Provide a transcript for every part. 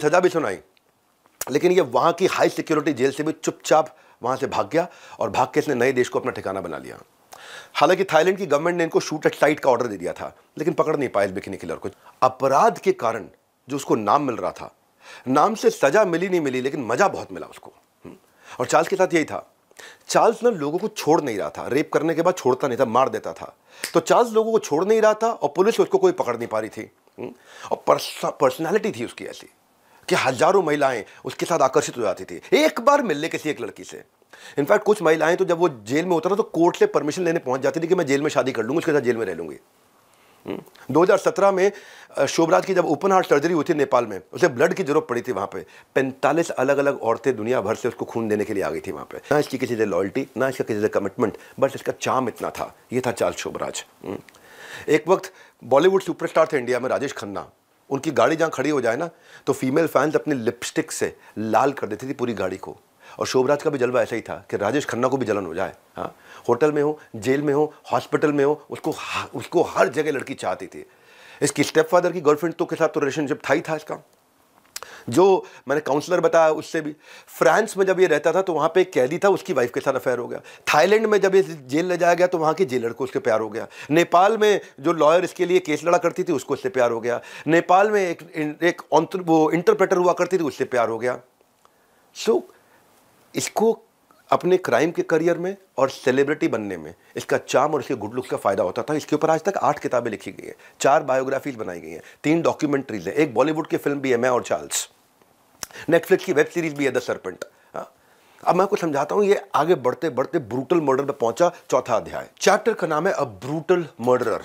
सजा भी सुनाई, लेकिन ये वहाँ की हाई सिक्योरिटी जेल से भी चुपचाप वहाँ से भाग गया और भाग के इसने नए देश को अपना ठिकाना बना लिया। हालांकि थाईलैंड की गवर्नमेंट ने इनको शूट एट साइट का ऑर्डर दे दिया था, लेकिन पकड़ नहीं पाए इस बिकिनी किलर को। अपराध के कारण जो उसको नाम मिल रहा था, नाम से सजा मिली नहीं मिली, लेकिन मजा बहुत मिला उसको। और चार्ल्स के साथ यही था। चार्ल्स ना लोगों को छोड़ नहीं रहा था, रेप करने के बाद छोड़ता नहीं था, मार देता था। तो चार्ल्स लोगों को छोड़ नहीं रहा था और पुलिस उसको कोई पकड़ नहीं पा रही थी। और पर्सनालिटी थी उसकी ऐसी कि हजारों महिलाएं उसके साथ आकर्षित हो जाती थी एक बार मिलने किसी एक लड़की से। इनफैक्ट कुछ महिलाएं तो जब वो जेल में होता था तो कोर्ट से परमिशन लेने पहुंच जाती थी कि मैं जेल में शादी कर लूंगी, उसके साथ जेल में रह लूंगी। 2017 में शोभराज की जब ओपन हार्ट सर्जरी हुई थी नेपाल में, उसे ब्लड की जरूरत पड़ी थी। वहां पे 45 अलग अलग औरतें दुनिया भर से उसको खून देने के लिए आ गई थी वहां पे। ना इसकी किसी से लॉयल्टी, ना इसका किसी से कमिटमेंट, बस इसका चार्म इतना था। ये था चार्ल्स शोभराज। एक वक्त बॉलीवुड सुपरस्टार थे इंडिया में राजेश खन्ना। उनकी गाड़ी जहां खड़ी हो जाए ना तो फीमेल फैंस अपनी लिपस्टिक से लाल कर देती थी पूरी गाड़ी को। और शोभराज का भी जलवा ऐसा ही था कि राजेश खन्ना को भी जलन हो जाए। हाँ, होटल में हो, जेल में हो, हॉस्पिटल में हो, उसको हर जगह लड़की चाहती थी। इसकी स्टेपफादर की गर्लफ्रेंड तो के साथ तो रिलेशनशिप था ही था इसका, जो मैंने काउंसलर बताया उससे भी। फ्रांस में जब ये रहता था तो वहाँ पे एक कैदी था, उसकी वाइफ के साथ अफेयर हो गया। थाईलैंड में जब ये जेल ले जाया गया तो वहाँ के जेलर को उससे प्यार हो गया। नेपाल में जो लॉयर इसके लिए केस लड़ा करती थी उसको उससे प्यार हो गया। नेपाल में एक वो इंटरप्रेटर हुआ करती थी, उससे प्यार हो गया। सो इसको अपने क्राइम के करियर में और सेलिब्रिटी बनने में इसका चार्म और इसके गुड लुक्स का फायदा होता था। इसके ऊपर आज तक 8 किताबें लिखी गई हैं, 4 बायोग्राफीज बनाई गई हैं, 3 डॉक्यूमेंट्रीज हैं, एक बॉलीवुड की फिल्म भी है मैं और चार्ल्स, नेटफ्लिक्स की वेब सीरीज भी है द सर्पेंट। अब मैं आपको समझाता हूं, ये आगे बढ़ते बढ़ते ब्रूटल मर्डर में पहुंचा। चौथा अध्याय, चैप्टर का नाम है अ ब्रूटल मर्डरर।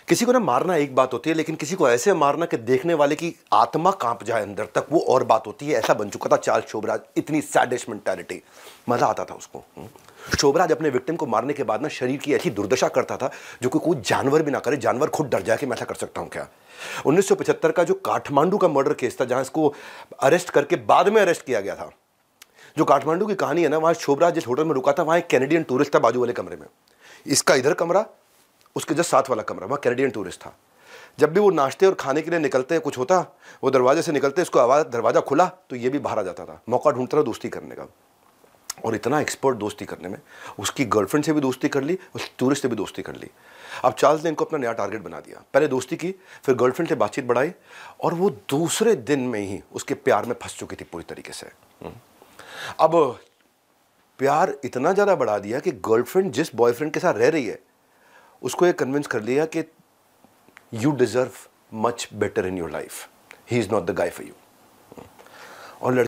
किसी को ना मारना एक बात होती है, लेकिन किसी को ऐसे मारना कि देखने वाले की आत्मा कांप जाए अंदर तक, वो और बात होती है। ऐसा बन चुका था चार्ल्स शोभराज। इतनी सैडिस्ट मेंटालिटी, मजा आता था उसको। शोभराज अपने विक्टिम को मारने के बाद ना शरीर की ऐसी दुर्दशा करता था जो कि कोई जानवर भी ना करे, जानवर खुद डर जाए कि मैं ऐसा कर सकता हूं क्या। 1975 का जो काठमांडू का मर्डर केस था, जहां इसको अरेस्ट करके बाद में अरेस्ट किया गया था, जो काठमांडू की कहानी है ना, वहां शोभराज जिस होटल में रुका था वहां एक कैनेडियन टूरिस्ट था बाजू वाले कमरे में। इसका इधर कमरा, उसके जस्ट साथ वाला कमरा, वहां कैनेडियन टूरिस्ट था। जब भी वो नाश्ते और खाने के लिए निकलते, कुछ होता, वो दरवाजे से निकलते, इसको आवाज, दरवाजा खुला तो ये भी बाहर आ जाता था, मौका ढूंढता था दोस्ती करने का। और इतना एक्सपर्ट दोस्ती करने में, उसकी गर्लफ्रेंड से भी दोस्ती कर ली, उस टूरिस्ट से भी दोस्ती कर ली। अब चार्ल्स ने इनको अपना नया टारगेट बना दिया। पहले दोस्ती की, फिर गर्लफ्रेंड से बातचीत बढ़ाई, और वो दूसरे दिन में ही उसके प्यार में फंस चुकी थी पूरी तरीके से। अब प्यार इतना ज्यादा बढ़ा दिया कि गर्लफ्रेंड जिस बॉयफ्रेंड के साथ रह रही है उसको ये कन्विंस कर लिया कि you deserve much better in your life, he is not the guy for you. और